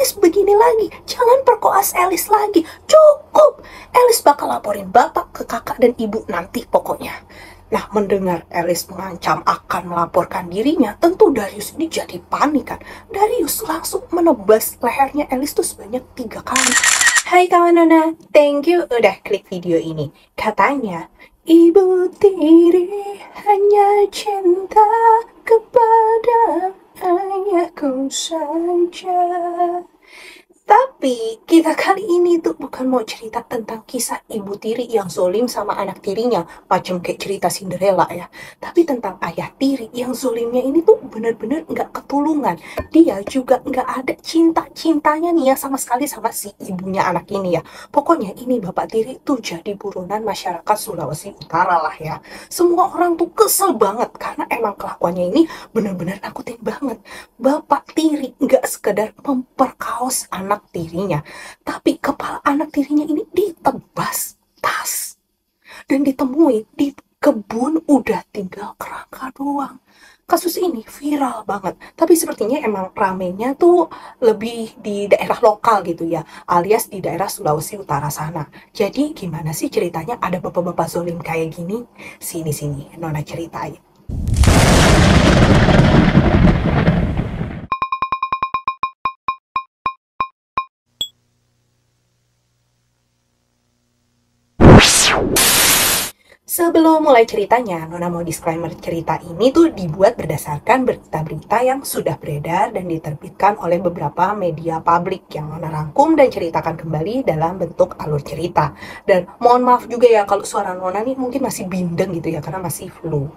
Elis begini lagi, jangan perkoas Elis lagi, cukup. Elis bakal laporin bapak ke kakak dan ibu nanti pokoknya. Nah, mendengar Elis mengancam akan melaporkan dirinya, tentu Darius ini jadi panik kan. Darius langsung menebas lehernya Elis tuh sebanyak 3 kali. Hai kawan Nona, thank you udah klik video ini. Katanya, Ibu tiri hanya cinta kepada ayahku saja. Tapi kita kali ini tuh bukan mau cerita tentang kisah ibu tiri yang zolim sama anak tirinya, macam kayak cerita Cinderella ya. Tapi tentang ayah tiri yang zolimnya ini tuh bener-bener nggak ketulungan. Dia juga nggak ada cinta-cintanya nih ya sama sekali sama si ibunya anak ini ya. Pokoknya ini bapak tiri tuh jadi buronan masyarakat Sulawesi Utara lah ya. Semua orang tuh kesel banget karena emang kelakuannya ini bener-bener nakutin banget. Bapak tiri nggak sekedar memperkaos anak tirinya, tapi kepala anak tirinya ini ditebas tas dan ditemui di kebun, udah tinggal kerangka doang. Kasus ini viral banget, tapi sepertinya emang ramenya tuh lebih di daerah lokal gitu ya, alias di daerah Sulawesi Utara sana. Jadi gimana sih ceritanya ada bapak-bapak zolim kayak gini? Sini-sini, Nona ceritain. Sebelum mulai ceritanya, Nona mau disclaimer cerita ini tuh dibuat berdasarkan berita-berita yang sudah beredar dan diterbitkan oleh beberapa media publik yang Nona rangkum dan ceritakan kembali dalam bentuk alur cerita. Dan mohon maaf juga ya kalau suara Nona nih mungkin masih bindeng gitu ya karena masih flu.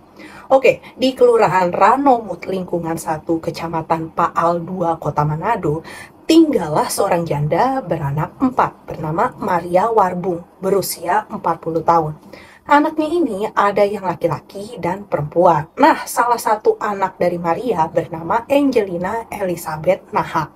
Oke, di Kelurahan Ranomut lingkungan 1 Kecamatan Paal 2 Kota Manado, tinggallah seorang janda beranak 4 bernama Maria Warbung berusia 40 tahun. Anaknya ini ada yang laki-laki dan perempuan. Nah, salah satu anak dari Maria bernama Angelina Elizabeth Nahak.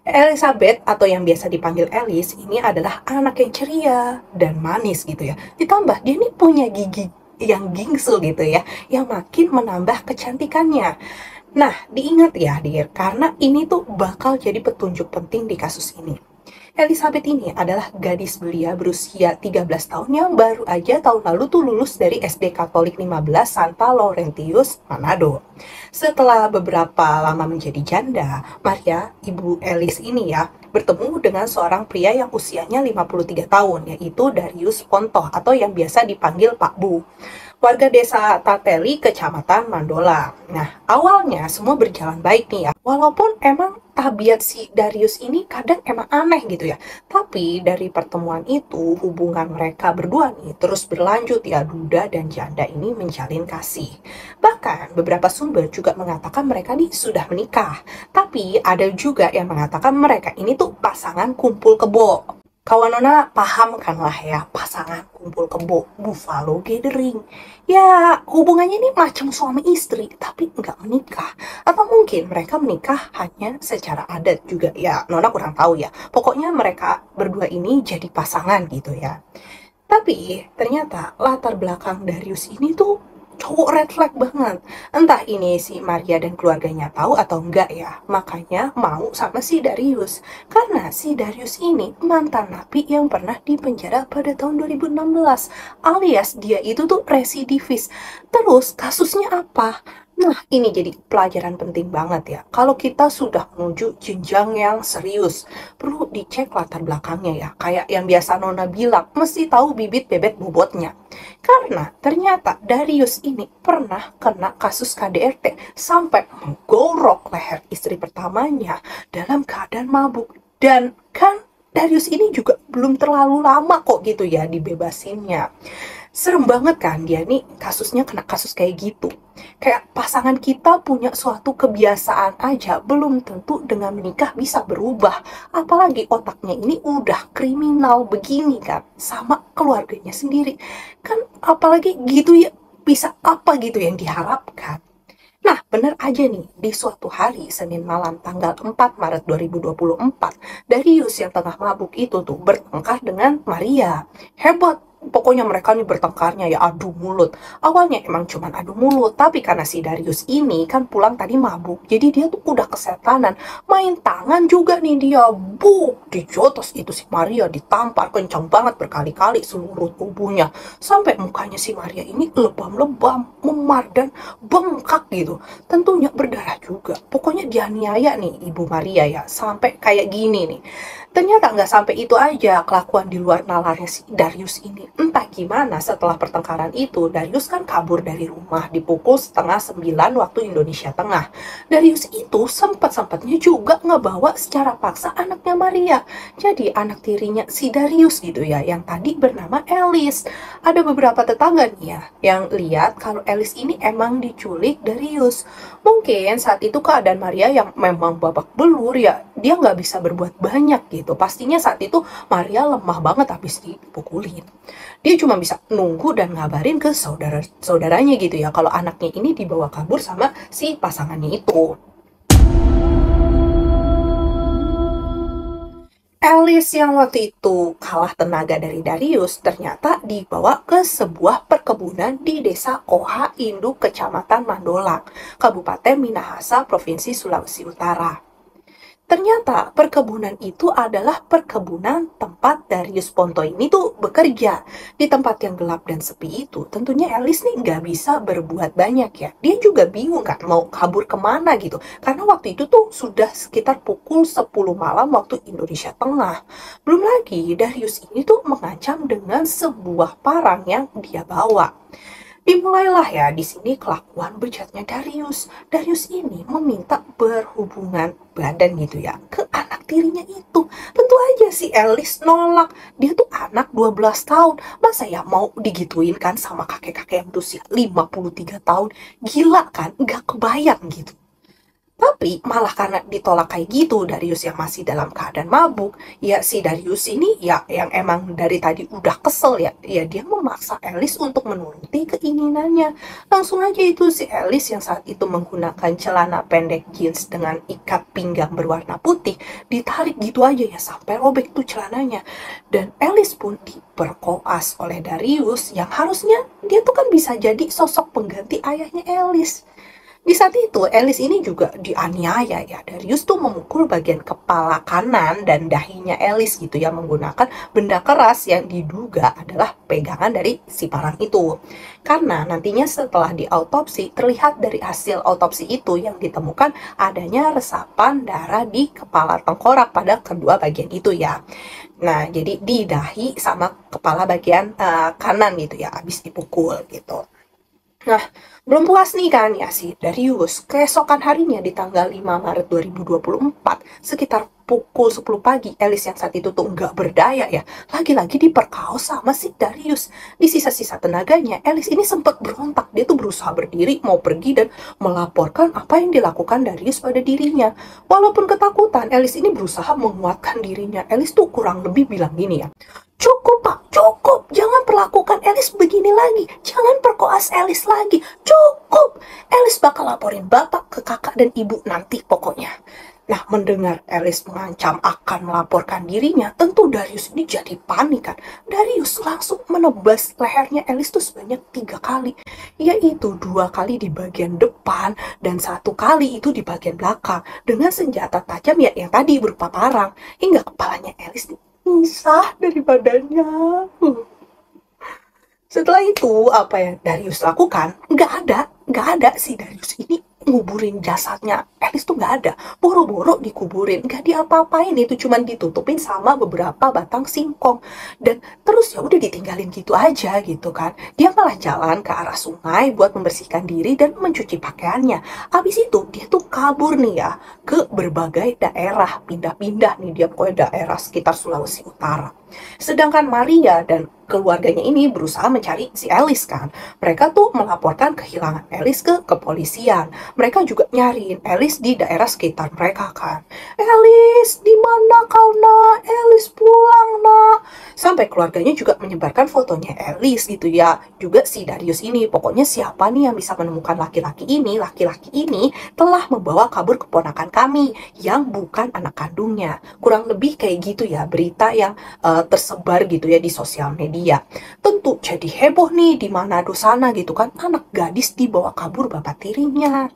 Elizabeth atau yang biasa dipanggil Elis ini adalah anak yang ceria dan manis gitu ya. Ditambah dia ini punya gigi yang gingsul gitu ya, yang makin menambah kecantikannya. Nah, diingat ya, Dir, karena ini tuh bakal jadi petunjuk penting di kasus ini. Elizabeth ini adalah gadis belia berusia 13 tahun yang baru aja tahun lalu tuh lulus dari SD Katolik 15 Santa Laurentius, Manado. Setelah beberapa lama menjadi janda, Maria, ibu Elis ini ya, bertemu dengan seorang pria yang usianya 53 tahun, yaitu Darius Pontoh atau yang biasa dipanggil Pak Bu. Warga desa Tateli, Kecamatan Mandola. Nah, awalnya semua berjalan baik nih ya. Walaupun emang tabiat si Darius ini kadang emang aneh gitu ya. Tapi dari pertemuan itu hubungan mereka berdua nih terus berlanjut ya, duda dan janda ini menjalin kasih. Bahkan beberapa sumber juga mengatakan mereka nih sudah menikah. Tapi ada juga yang mengatakan mereka ini tuh pasangan kumpul kebo. Kawan Nona paham kan lah ya, pasangan kumpul kebo, Buffalo Gathering. Ya, hubungannya ini macam suami istri, tapi nggak menikah. Atau mungkin mereka menikah hanya secara adat juga. Ya, Nona kurang tahu ya. Pokoknya mereka berdua ini jadi pasangan gitu ya. Tapi ternyata latar belakang Darius ini tuh cowok red flag banget. Entah ini si Maria dan keluarganya tahu atau enggak ya. Makanya mau sama si Darius. Karena si Darius ini mantan napi yang pernah dipenjara pada tahun 2016. Alias dia itu tuh residivis. Terus kasusnya apa? Nah, ini jadi pelajaran penting banget ya. Kalau kita sudah menuju jenjang yang serius, perlu dicek latar belakangnya ya. Kayak yang biasa Nona bilang, mesti tahu bibit bebek bobotnya. Karena ternyata Darius ini pernah kena kasus KDRT sampai menggorok leher istri pertamanya dalam keadaan mabuk. Dan kan Darius ini juga belum terlalu lama kok gitu ya dibebasinnya. Serem banget kan dia nih kasusnya kena kasus kayak gitu. Kayak pasangan kita punya suatu kebiasaan aja belum tentu dengan menikah bisa berubah. Apalagi otaknya ini udah kriminal begini kan sama keluarganya sendiri. Kan apalagi gitu ya, bisa apa gitu yang diharapkan. Nah, bener aja nih, di suatu hari Senin malam tanggal 4 Maret 2024, Darius yang tengah mabuk itu tuh bertengkar dengan Maria. Hebat, Pokoknya mereka nih bertengkarnya ya adu mulut. Awalnya emang cuman adu mulut, tapi karena si Darius ini kan pulang tadi mabuk, jadi dia tuh udah kesetanan. Main tangan juga nih dia, dijotos itu si Maria, ditampar kencang banget berkali-kali seluruh tubuhnya. Sampai mukanya si Maria ini lebam-lebam, memar dan bengkak gitu. Tentunya berdarah juga. Pokoknya dianiaya nih Ibu Maria ya, sampai kayak gini nih. Ternyata nggak sampai itu aja kelakuan di luar nalarnya si Darius ini. Entah gimana setelah pertengkaran itu, Darius kan kabur dari rumah di pukul 8:30 waktu Indonesia Tengah. Darius itu sempat-sempatnya juga ngebawa secara paksa anaknya Maria. Jadi anak tirinya si Darius gitu ya, yang tadi bernama Alice. Ada beberapa tetangga nih ya, yang lihat kalau Alice ini emang diculik Darius. Mungkin saat itu keadaan Maria yang memang babak belur ya, dia nggak bisa berbuat banyak gitu. Pastinya saat itu Maria lemah banget habis dipukulin. Dia cuma bisa nunggu dan ngabarin ke saudara-saudaranya gitu ya, kalau anaknya ini dibawa kabur sama si pasangannya itu. Alice yang waktu itu kalah tenaga dari Darius ternyata dibawa ke sebuah perkebunan di desa Koha Induk, Kecamatan Mandolang, Kabupaten Minahasa, Provinsi Sulawesi Utara. Ternyata perkebunan itu adalah perkebunan tempat Darius Ponto ini tuh bekerja. Di tempat yang gelap dan sepi itu, tentunya Alice nih nggak bisa berbuat banyak ya. Dia juga bingung kan mau kabur kemana gitu. Karena waktu itu tuh sudah sekitar pukul 10 malam waktu Indonesia Tengah. Belum lagi Darius ini tuh mengancam dengan sebuah parang yang dia bawa. Dimulailah ya di sini kelakuan bejatnya Darius. Darius ini meminta berhubungan badan gitu ya ke anak tirinya itu. Tentu aja si Alice nolak. Dia tuh anak 12 tahun. Masa ya mau digituin kan sama kakek-kakek yang berusia 53 tahun. Gila kan? Nggak kebayang gitu. Tapi malah karena ditolak kayak gitu Darius yang masih dalam keadaan mabuk, ya si Darius ini ya yang emang dari tadi udah kesel ya, ya dia memaksa Alice untuk menuruti keinginannya. Langsung aja itu si Alice yang saat itu menggunakan celana pendek jeans dengan ikat pinggang berwarna putih, ditarik gitu aja ya sampai robek tuh celananya. Dan Alice pun diperkoas oleh Darius yang harusnya dia tuh kan bisa jadi sosok pengganti ayahnya Alice. Di saat itu, Alice ini juga dianiaya ya. Darius tuh memukul bagian kepala kanan dan dahinya Alice gitu ya, menggunakan benda keras yang diduga adalah pegangan dari si parang itu. Karena nantinya setelah diautopsi, terlihat dari hasil autopsi itu yang ditemukan adanya resapan darah di kepala tengkorak pada kedua bagian itu ya. Nah, jadi di dahi sama kepala bagian kanan gitu ya, habis dipukul gitu. Nah, belum puas nih kan ya si Darius. Keesokan harinya di tanggal 5 Maret 2024, sekitar pukul 10 pagi, Alice yang saat itu tuh nggak berdaya ya, lagi-lagi diperkaos sama si Darius. Di sisa-sisa tenaganya, Alice ini sempat berontak. Dia tuh berusaha berdiri, mau pergi dan melaporkan apa yang dilakukan Darius pada dirinya. Walaupun ketakutan, Alice ini berusaha menguatkan dirinya. Alice tuh kurang lebih bilang gini ya, cukup pak, cukup, jangan perlakukan Alice begini lagi, jangan perkoas Alice lagi, cukup. Alice bakal laporin bapak ke kakak dan ibu nanti pokoknya. Nah, mendengar Alice mengancam akan melaporkan dirinya, tentu Darius ini jadi panik kan. Darius langsung menebas lehernya Alice tuh sebanyak 3 kali, yaitu 2 kali di bagian depan dan 1 kali itu di bagian belakang dengan senjata tajam ya yang tadi berupa parang, hingga kepalanya Alice pisah dari badannya. Setelah itu, apa yang Darius lakukan? Nggak ada si Darius ini nguburin jasadnya. Alice tuh nggak ada. Boro-boro dikuburin, nggak diapa-apain, itu cuman ditutupin sama beberapa batang singkong. Dan terus ya udah ditinggalin gitu aja gitu kan. Dia malah jalan ke arah sungai buat membersihkan diri dan mencuci pakaiannya. Habis itu dia tuh kabur nih ya ke berbagai daerah, pindah-pindah nih dia pokoknya daerah sekitar Sulawesi Utara. Sedangkan Maria dan keluarganya ini berusaha mencari si Alice kan. Mereka tuh melaporkan kehilangan Alice ke kepolisian. Mereka juga nyariin Alice di daerah sekitar mereka kan. Alice, di mana kau nak? Alice pulang nak. Sampai keluarganya juga menyebarkan fotonya Alice gitu ya. Juga si Darius ini. Pokoknya siapa nih yang bisa menemukan laki-laki ini? Laki-laki ini telah membawa kabur keponakan kami nih yang bukan anak kandungnya. Kurang lebih kayak gitu ya berita yang tersebar gitu ya di sosial media. Tentu jadi heboh nih di Manado sana gitu kan, anak gadis dibawa kabur bapak tirinya.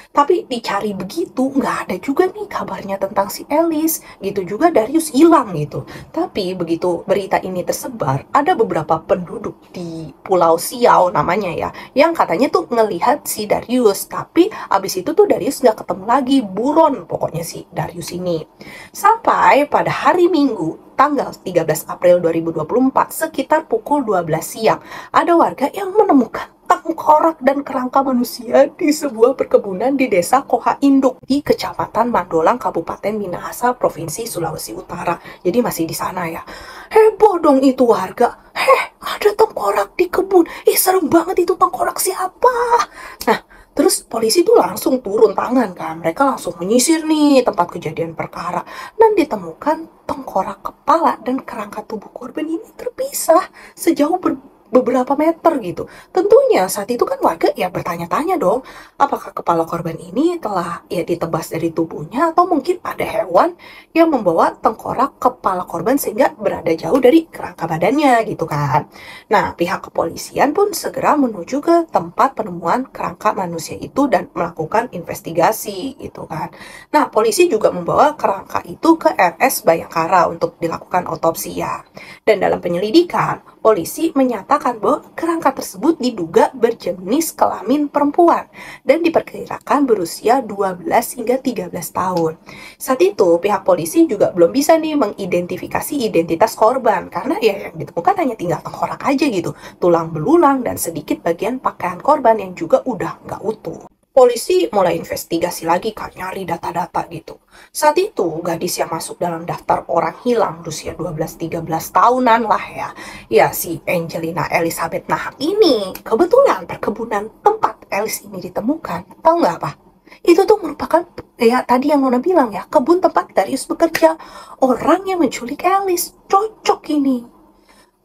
Tapi dicari begitu, nggak ada juga nih kabarnya tentang si Alice. Gitu juga Darius hilang gitu. Tapi begitu berita ini tersebar, ada beberapa penduduk di Pulau Siau namanya ya, yang katanya tuh ngelihat si Darius. Tapi abis itu tuh Darius nggak ketemu lagi, buron pokoknya si Darius ini. Sampai pada hari Minggu, tanggal 13 April 2024, sekitar pukul 12 siang, ada warga yang menemukan tengkorak dan kerangka manusia di sebuah perkebunan di desa Koha Induk di Kecamatan Mandolang, Kabupaten Minahasa, Provinsi Sulawesi Utara. Jadi masih di sana ya. Heboh dong itu warga. Ada tengkorak di kebun. Serem banget itu, tengkorak siapa? Nah, terus polisi tuh langsung turun tangan kan. Mereka langsung menyisir nih tempat kejadian perkara. Dan ditemukan tengkorak kepala dan kerangka tubuh korban ini terpisah sejauh beberapa meter gitu. Tentunya saat itu kan warga ya bertanya-tanya dong, apakah kepala korban ini telah ya ditebas dari tubuhnya atau mungkin ada hewan yang membawa tengkorak kepala korban sehingga berada jauh dari kerangka badannya gitu kan. Nah, pihak kepolisian pun segera menuju ke tempat penemuan kerangka manusia itu dan melakukan investigasi gitu kan. Nah, polisi juga membawa kerangka itu ke RS Bayangkara untuk dilakukan otopsi ya. Dan dalam penyelidikan, polisi menyatakan bahwa kerangka tersebut diduga berjenis kelamin perempuan dan diperkirakan berusia 12 hingga 13 tahun. Saat itu, pihak polisi juga belum bisa nih mengidentifikasi identitas korban karena ya yang ditemukan hanya tinggal tengkorak aja gitu, tulang belulang dan sedikit bagian pakaian korban yang juga udah nggak utuh. Polisi mulai investigasi lagi kan, nyari data-data gitu. Saat itu, gadis yang masuk dalam daftar orang hilang berusia 12-13 tahunan lah ya. Ya, si Angelina Elizabeth Nahak ini. Kebetulan perkebunan tempat Alice ini ditemukan. Tahu nggak apa? Itu tuh merupakan, ya tadi yang Nona bilang ya, kebun tempat Darius bekerja. Orang yang menculik Alice. Cocok ini.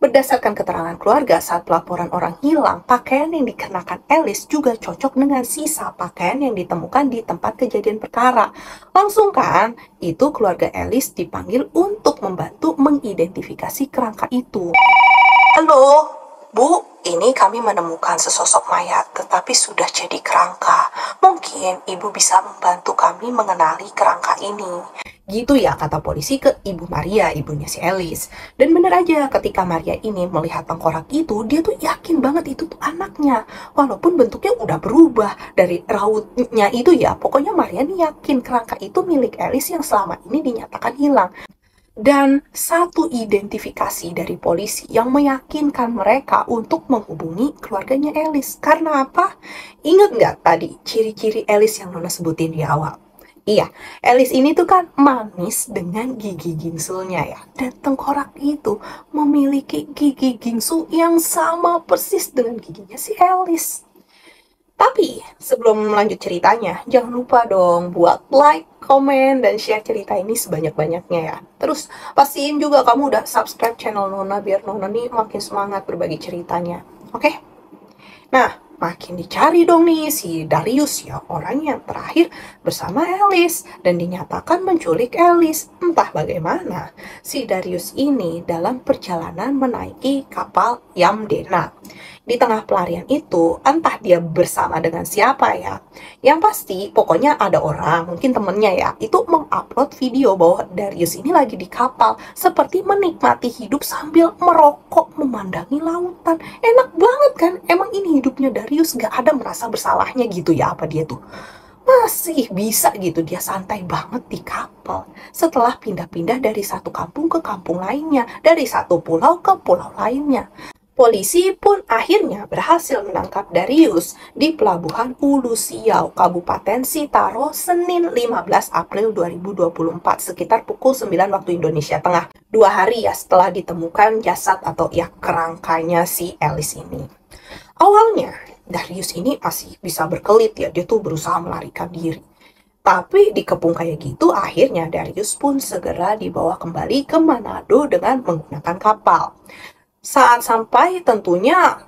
Berdasarkan keterangan keluarga saat pelaporan orang hilang, pakaian yang dikenakan Alice juga cocok dengan sisa pakaian yang ditemukan di tempat kejadian perkara. Langsung kan, itu keluarga Alice dipanggil untuk membantu mengidentifikasi kerangka itu. Halo, Bu, ini kami menemukan sesosok mayat, tetapi sudah jadi kerangka. Mungkin Ibu bisa membantu kami mengenali kerangka ini. Gitu ya kata polisi ke Ibu Maria, ibunya si Alice. Dan bener aja ketika Maria ini melihat tengkorak itu, dia tuh yakin banget itu tuh anaknya. Walaupun bentuknya udah berubah dari rautnya itu ya. Pokoknya Maria nih yakin kerangka itu milik Alice yang selama ini dinyatakan hilang. Dan satu identifikasi dari polisi yang meyakinkan mereka untuk menghubungi keluarganya Alice. Karena apa? Ingat nggak tadi ciri-ciri Alice yang Nona sebutin di awal? Iya, Alice ini tuh kan manis dengan gigi gingsulnya ya. Dan tengkorak itu memiliki gigi gingsul yang sama persis dengan giginya si Alice. Tapi sebelum lanjut ceritanya, jangan lupa dong buat like, komen, dan share cerita ini sebanyak-banyaknya ya. Terus pastiin juga kamu udah subscribe channel Nona biar Nona nih makin semangat berbagi ceritanya. Oke? Nah, makin dicari dong nih si Darius ya, orang yang terakhir bersama Alice dan dinyatakan menculik Alice. Entah bagaimana, si Darius ini dalam perjalanan menaiki kapal Yamdena. Di tengah pelarian itu, entah dia bersama dengan siapa ya. Yang pasti, pokoknya ada orang, mungkin temennya ya, itu mengupload video bahwa Darius ini lagi di kapal, seperti menikmati hidup sambil merokok memandangi lautan. Enak banget kan? Emang ini hidupnya Darius, gak ada merasa bersalahnya gitu ya apa dia tuh. Masih bisa gitu dia santai banget di kapal setelah pindah-pindah dari satu kampung ke kampung lainnya, dari satu pulau ke pulau lainnya. Polisi pun akhirnya berhasil menangkap Darius di Pelabuhan Ulu Siau, Kabupaten Sitaro, Senin 15 April 2024, sekitar pukul 9 waktu Indonesia Tengah. 2 hari ya setelah ditemukan jasad atau ya kerangkanya si Alice ini. Awalnya, Darius ini masih bisa berkelit ya, dia tuh berusaha melarikan diri. Tapi dikepung kayak gitu, akhirnya Darius pun segera dibawa kembali ke Manado dengan menggunakan kapal. Saat sampai tentunya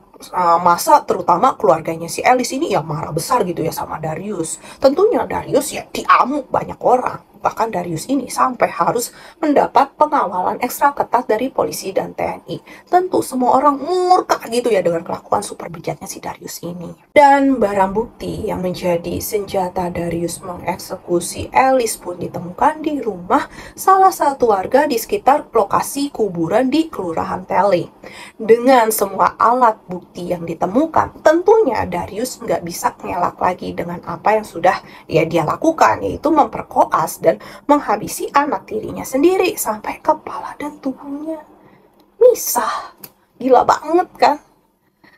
Masa terutama keluarganya si Alice ini ya marah besar gitu ya sama Darius. Tentunya Darius ya diamuk banyak orang. Bahkan Darius ini sampai harus mendapat pengawalan ekstra ketat dari polisi dan TNI. Tentu semua orang murka gitu ya dengan kelakuan super bejatnya si Darius ini. Dan barang bukti yang menjadi senjata Darius mengeksekusi Alice pun ditemukan di rumah salah satu warga di sekitar lokasi kuburan di Kelurahan Teli. Dengan semua alat bukti yang ditemukan, tentunya Darius nggak bisa ngelak lagi dengan apa yang sudah ya dia lakukan, yaitu memperkoas dan menghabisi anak tirinya sendiri sampai kepala dan tubuhnya misah. Gila banget kan?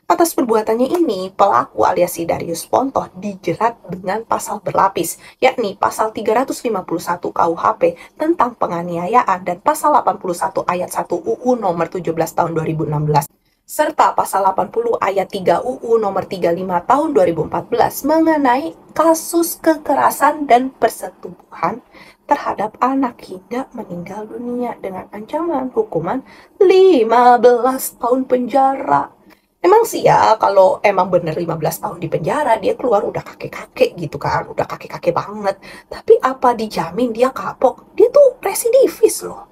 Atas perbuatannya ini, pelaku alias si Darius Pontoh dijerat dengan pasal berlapis, yakni pasal 351 KUHP tentang penganiayaan dan pasal 81 ayat 1 UU nomor 17 tahun 2016 serta pasal 80 ayat 3 UU nomor 35 tahun 2014 mengenai kasus kekerasan dan persetubuhan terhadap anak hingga meninggal dunia dengan ancaman hukuman 15 tahun penjara. Emang sih ya, kalau emang bener 15 tahun di penjara, dia keluar udah kakek-kakek gitu kan, udah kakek-kakek banget. Tapi apa dijamin dia kapok? Dia tuh residivis loh.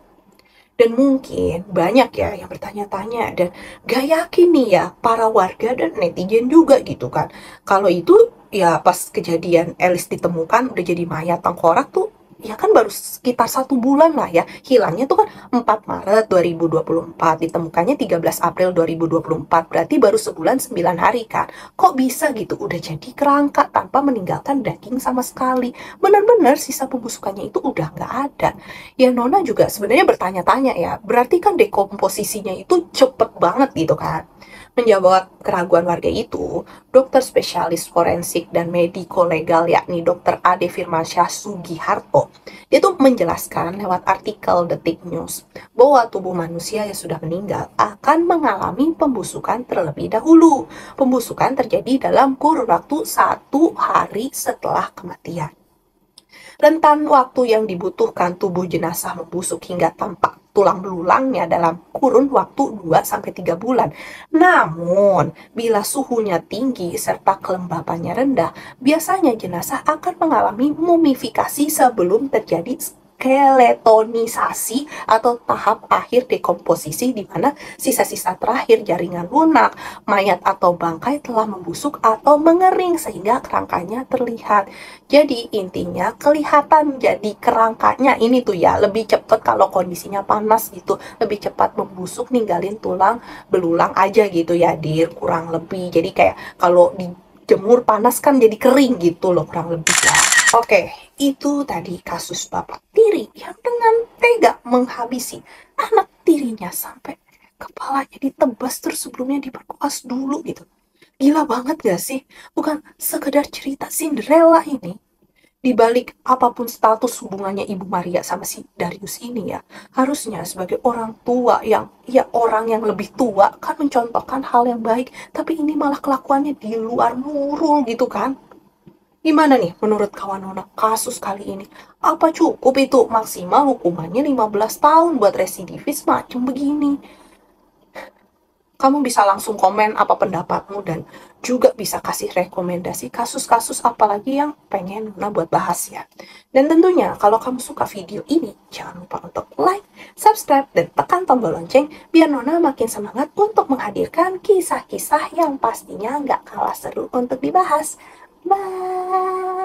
Dan mungkin banyak ya yang bertanya-tanya dan gak yakin nih ya para warga dan netizen juga gitu kan. Kalau itu ya pas kejadian Alice ditemukan udah jadi mayat tengkorak tuh ya kan baru sekitar 1 bulan lah ya. Hilangnya tuh kan 4 Maret 2024, ditemukannya 13 April 2024, berarti baru sebulan 9 hari kan. Kok bisa gitu udah jadi kerangka tanpa meninggalkan daging sama sekali. Benar-benar sisa pembusukannya itu udah nggak ada. Ya Nona juga sebenarnya bertanya-tanya ya, berarti kan dekomposisinya itu cepet banget gitu kan. Menjawab keraguan warga itu, dokter spesialis forensik dan mediko legal yakni Dr. Ade Firmansyah Sugiharto, dia tuh menjelaskan lewat artikel Detik News bahwa tubuh manusia yang sudah meninggal akan mengalami pembusukan terlebih dahulu. Pembusukan terjadi dalam kurun waktu 1 hari setelah kematian. Rentan waktu yang dibutuhkan tubuh jenazah membusuk hingga tampak tulang belulangnya dalam kurun waktu 2-3 bulan. Namun, bila suhunya tinggi serta kelembapannya rendah, biasanya jenazah akan mengalami mumifikasi sebelum terjadi skeletonisasi atau tahap akhir dekomposisi di mana sisa-sisa terakhir jaringan lunak, mayat atau bangkai telah membusuk atau mengering sehingga kerangkanya terlihat. Jadi intinya kelihatan jadi kerangkanya ini tuh ya lebih cepat kalau kondisinya panas gitu, lebih cepat membusuk ninggalin tulang belulang aja gitu ya dir, kurang lebih. Jadi kayak kalau dijemur panas kan jadi kering gitu loh kurang lebih ya. Oke, itu tadi kasus bapak tiri yang dengan tega menghabisi anak tirinya sampai kepalanya ditebas terus sebelumnya diperkoas dulu gitu. Gila banget gak sih? Bukan sekedar cerita Cinderella ini. Di balik apapun status hubungannya Ibu Maria sama si Darius ini ya, harusnya sebagai orang tua yang, ya orang yang lebih tua kan mencontohkan hal yang baik, tapi ini malah kelakuannya di luar nurul gitu kan. Gimana nih menurut kawan Nona kasus kali ini? Apa cukup itu maksimal hukumannya 15 tahun buat residivis macam begini? Kamu bisa langsung komen apa pendapatmu dan juga bisa kasih rekomendasi kasus-kasus apalagi yang pengen Nona buat bahas ya. Dan tentunya kalau kamu suka video ini, jangan lupa untuk like, subscribe, dan tekan tombol lonceng biar Nona makin semangat untuk menghadirkan kisah-kisah yang pastinya nggak kalah seru untuk dibahas. Bye!